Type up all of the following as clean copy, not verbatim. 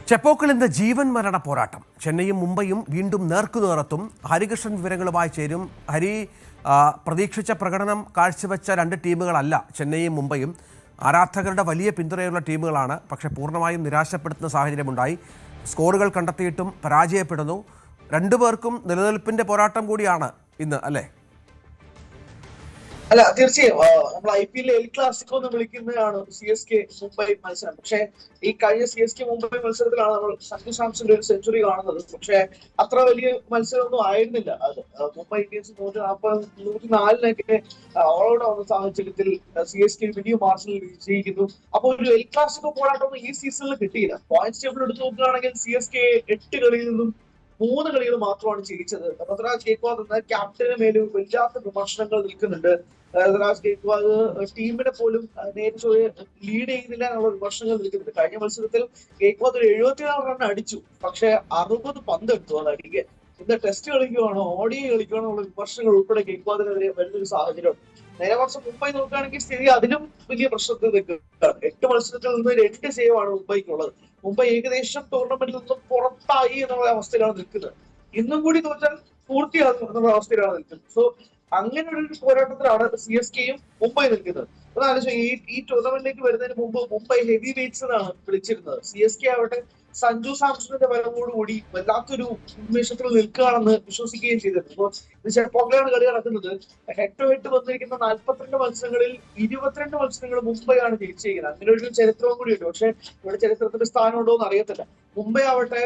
ചെപ്പോക്കിൽ ഇന്ന് ജീവൻ മരണ പോരാട്ടം. ചെന്നൈയും മുംബൈയും വീണ്ടും നേർക്കുനേറെത്തും. ഹരികൃഷ്ണൻ വിവരങ്ങളുമായി ചേരും. ഹരി, പ്രതീക്ഷിച്ച പ്രകടനം കാഴ്ചവെച്ച രണ്ട് ടീമുകളല്ല ചെന്നൈയും മുംബൈയും. ആരാധകരുടെ വലിയ പിന്തുണയുള്ള ടീമുകളാണ്. പക്ഷേ പൂർണ്ണമായും നിരാശപ്പെടുത്തുന്ന സാഹചര്യമുണ്ടായി. സ്കോറുകൾ കണ്ടെത്തിയിട്ടും പരാജയപ്പെടുന്നു. രണ്ടുപേർക്കും നിലനിൽപ്പിന്റെ പോരാട്ടം കൂടിയാണ് ഇന്ന്, അല്ലേ? അല്ല, തീർച്ചയായും നമ്മൾ IPL എൽ ക്ലാസിക്കോ എന്ന് വിളിക്കുന്നതാണ് CSK മുംബൈ മത്സരം. പക്ഷെ ഈ കഴിഞ്ഞ CSK മുംബൈ മത്സരത്തിലാണ് നമ്മൾ സഞ്ജു സാംസന്റെ ഒരു സെഞ്ചുറി കാണുന്നത്. പക്ഷെ അത്ര വലിയ മത്സരമൊന്നും ആയിരുന്നില്ല അത്. മുംബൈ ഇന്ത്യൻസ് 104 ഓൾ ഔട്ട് ആവുന്ന സാഹചര്യത്തിൽ CSK വലിയ മാർജിനിൽ വിജയിക്കുന്നു. അപ്പൊ ഒരു എൽ ക്ലാസിക്കോ പോരാട്ടമൊന്നും ഈ സീസണിൽ കിട്ടിയില്ല. പോയിന്റ്സ് ടേബിൾ എടുത്ത് നോക്കുകയാണെങ്കിൽ CSK 8 കളിയിൽ നിന്നും 3 കളികൾ മാത്രമാണ് ജയിച്ചത്. ഋതുരാജ് ഗേക്വാദ് എന്ന ക്യാപ്റ്റന് മേലും വല്ലാത്ത വിമർശനങ്ങൾ നിൽക്കുന്നുണ്ട്. ഋതുരാജ് ഗേക്വാദ് ടീമിനെ പോലും നേരിട്ട് ലീഡ് ചെയ്യുന്നില്ല എന്നുള്ള വിമർശനങ്ങൾ നിൽക്കുന്നുണ്ട്. കഴിഞ്ഞ മത്സരത്തിൽ ഗേക്വാദ് ഒരു 74 റൺ അടിച്ചു. പക്ഷെ 60 പന്ത് എടുത്തു അത് അടിക്കാൻ. ഇന്ന് ടെസ്റ്റ് കളിക്കുവാണോ ODI കളിക്കുവാണോ എന്നുള്ള വിമർശനങ്ങൾ ഉൾപ്പെടെ ഗേക്വാദിനെതിരെ വരുന്നൊരു സാഹചര്യം. നേരെ മറിച്ച് മുംബൈ നോക്കുകയാണെങ്കിൽ സ്ഥിതി അതിലും വലിയ പ്രശ്നത്തിൽ നിൽക്കുകയാണ്. 8 മത്സരത്തിൽ നിന്ന് 2 ജയമാണ് മുംബൈക്കുള്ളത്. മുംബൈ ഏകദേശം ടൂർണമെന്റിൽ നിന്നും പുറത്തായി എന്നുള്ള അവസ്ഥയിലാണ് നിൽക്കുന്നത്. ഇന്നും കൂടി തോറ്റാൽ പൂർത്തിയാകും എന്നുള്ള അവസ്ഥയിലാണ് നിൽക്കുന്നത്. സോ അങ്ങനെ ഒരു പോരാട്ടത്തിലാണ് CSKയും മുംബൈ നിൽക്കുന്നത്. അതായത് ഈ ടൂർണമെന്റിലേക്ക് വരുന്നതിന് മുമ്പ് മുംബൈ ഹെവി വെയിറ്റ്സ് എന്നാണ് വിളിച്ചിരുന്നത്. CSK ആവട്ടെ സഞ്ജു സാംസണിന്റെ വരവോടുകൂടി വല്ലാത്തൊരു ഉന്മേഷത്തിൽ നിൽക്കുകയാണെന്ന് വിശ്വസിക്കുകയും ചെയ്തിരുന്നു. അപ്പോൾ ഇത് ചെപ്പോക്കിലാണ് കളി നടക്കുന്നത്. ഹെഡ് ടു ഹെഡ് വന്നിരിക്കുന്ന 42 മത്സരങ്ങളിൽ 22 മത്സരങ്ങൾ മുംബൈയാണ് ജയിച്ചിരിക്കുന്നത്. അങ്ങനെ ഒരു ചരിത്രവും കൂടിയുണ്ട്. പക്ഷെ ഇവിടെ ചരിത്രത്തിന്റെ സ്ഥാനമുണ്ടോ എന്ന് അറിയത്തില്ല. മുംബൈ ആവട്ടെ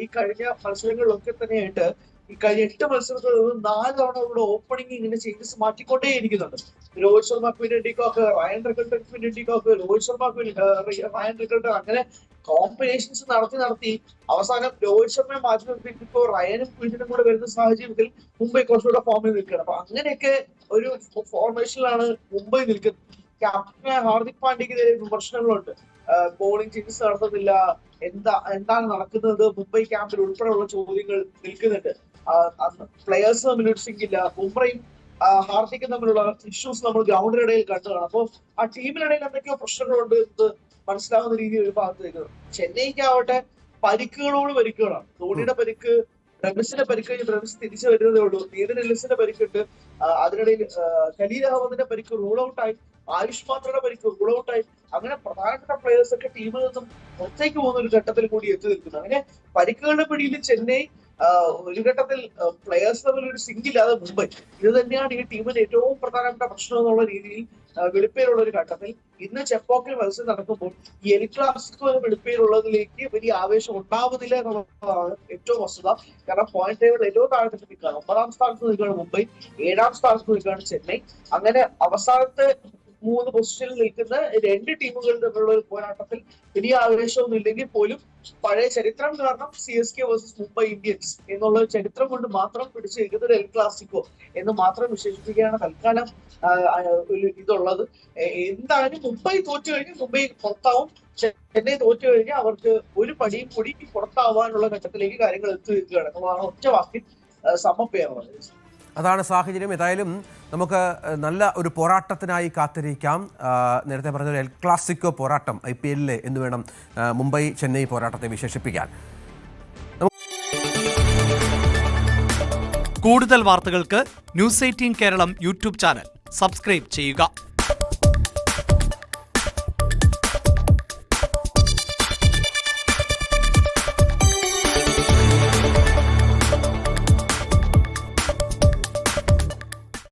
ഈ കഴിഞ്ഞ മത്സരങ്ങളിലൊക്കെ തന്നെയായിട്ട് ഈ കഴിഞ്ഞ 8 മത്സരത്തിൽ നിന്ന് 4 തവണ ഇവിടെ ഓപ്പണിംഗ് ഇങ്ങനെ ചേഞ്ചസ് മാറ്റിക്കൊണ്ടേയിരിക്കുന്നുണ്ട്. രോഹിത് ശർമ്മക്ക് വേണ്ടി ഡിക്കോക്ക്, റയൻ റിക്കൾട്ടർക്ക് വേണ്ടി ഡിക്കോക്ക്, രോഹിത് ശർമ്മക്ക് വേണ്ടി റയൻ റിക്കൾട്ടർ, അങ്ങനെ കോമ്പിനേഷൻസ് നടത്തി അവസാനം രോഹിത് ശർമ്മയെ മാറ്റി നിർത്തിയിട്ടിപ്പോ റയനും ക്വിന്റനും കൂടെ വരുന്ന സാഹചര്യത്തിൽ മുംബൈ കുറച്ചുകൂടെ ഫോമിൽ നിൽക്കുകയാണ്. അപ്പൊ അങ്ങനെയൊക്കെ ഒരു ഫോർമേഷനിലാണ് മുംബൈ നിൽക്കുന്നത്. ക്യാപ്റ്റനായ ഹാർദിക് പാണ്ഡ്യക്കെതിരെ വിമർശനങ്ങളുണ്ട്. ബോളിംഗ് ചേഞ്ചസ് നടത്തുന്നില്ല, എന്താണ് നടക്കുന്നത് മുംബൈ ക്യാമ്പിൽ ഉൾപ്പെടെയുള്ള ചോദ്യങ്ങൾ നിൽക്കുന്നുണ്ട്. പ്ലെയേഴ്സ് തമ്മിൽ ഒരു സിങ്കില്ല. മുംബൈയും ഹാർദിക്കും തമ്മിലുള്ള ഇഷ്യൂസ് നമ്മൾ ഗ്രൗണ്ടിനിടയിൽ കണ്ടതാണ്. അപ്പോൾ ആ ടീമിനിടയിൽ എന്തൊക്കെയോ പ്രശ്നങ്ങളുണ്ട് എന്ന് മനസ്സിലാവുന്ന രീതിയിൽ ഒരു ഭാഗത്ത് നിൽക്കുന്നത്. ചെന്നൈക്കാവട്ടെ പരിക്കുകളാണ്. ധോണിയുടെ പരിക്ക്, റെമിസിന്റെ പരിക്ക്, റെമിസ് തിരിച്ചു വരുന്നതേ ഉള്ളൂ. നീതൻ എല്ലിസിന്റെ പരിക്കുണ്ട്. അതിനിടയിൽ ഖലീൽ അഹമ്മദിന്റെ പരിക്ക് റൂൾ ഔട്ടായി. ആയുഷ് മാത്രയുടെ പരിക്ക് റൂൾ ഔട്ടായി. അങ്ങനെ പ്രധാനപ്പെട്ട പ്ലേയേഴ്സ് ഒക്കെ ടീമിൽ നിന്നും പുറത്തേക്ക് പോകുന്ന ഒരു ഘട്ടത്തിൽ കൂടി എത്തി നിൽക്കുന്നു. അങ്ങനെ പരിക്കുകളുടെ പിടിയിൽ ചെന്നൈ ഒരു ഘട്ടത്തിൽ പ്ലെയേഴ്സ് തമ്മിൽ ഒരു സിങ്കില്ലാതെ മുംബൈ. ഇത് തന്നെയാണ് ഈ ടീമിന്റെ ഏറ്റവും പ്രധാനപ്പെട്ട പ്രശ്നം എന്നുള്ള രീതിയിൽ വെളിപ്പേരുള്ള ഒരു ഘട്ടത്തിൽ ഇന്ന് ചെപ്പോക്കിൽ മത്സരം നടക്കുമ്പോൾ ഈ എൽ ക്ലാസിക്കോ എന്ന വെളിപ്പേരുള്ളതിലേക്ക് വലിയ ആവേശം ഉണ്ടാവുന്നില്ല എന്നുള്ളതാണ് ഏറ്റവും വസ്തുത. കാരണം പോയിന്റ് ടേബിൾ ഏറ്റവും താഴത്ത് നിൽക്കുകയാണ്. 9ാം സ്ഥാനത്ത് നിൽക്കുകയാണ് മുംബൈ, 7ാം സ്ഥാനത്ത് നിൽക്കുകയാണ് ചെന്നൈ. അങ്ങനെ അവസാനത്തെ 3 പൊസിഷനിൽ നിൽക്കുന്ന 2 ടീമുകൾ തമ്മിലുള്ള ഒരു പോരാട്ടത്തിൽ വലിയ ആവേശമൊന്നും ഇല്ലെങ്കിൽ പോലും പഴയ ചരിത്രം കാരണം CSK വേഴ്സസ് മുംബൈ ഇന്ത്യൻസ് എന്നുള്ള ചരിത്രം കൊണ്ട് മാത്രം പിടിച്ചു നിൽക്കുന്ന ഒരു എൽ ക്ലാസിക്കോ എന്ന് മാത്രം വിശേഷിപ്പിക്കുകയാണ് തൽക്കാലം ഇതുള്ളത്. എന്തായാലും മുംബൈ തോറ്റു കഴിഞ്ഞാൽ മുംബൈ പുറത്താവും. ചെന്നൈ തോറ്റു കഴിഞ്ഞാൽ അവർക്ക് ഒരു പടിയും കൂടി പുറത്താവാനുള്ള ഘട്ടത്തിലേക്ക് കാര്യങ്ങൾ എത്തി നിൽക്കുകയാണ് എന്നുള്ളതാണ് ഒറ്റ വാക്കിൽ സമപ്പ് ചെയ്യാനുള്ളത്. അതാണ് സാഹചര്യം. ഏതായാലും നമുക്ക് നല്ല ഒരു പോരാട്ടത്തിനായി കാത്തിരിക്കാം. നേരത്തെ പറഞ്ഞ എൽ ക്ലാസിക്കോ പോരാട്ടം IPL എന്ന് വേണം മുംബൈ ചെന്നൈ പോരാട്ടത്തെ വിശേഷിപ്പിക്കാൻ. കൂടുതൽ വാർത്തകൾക്ക് News 18 Keralam YouTube channel subscribe ചെയ്യുക.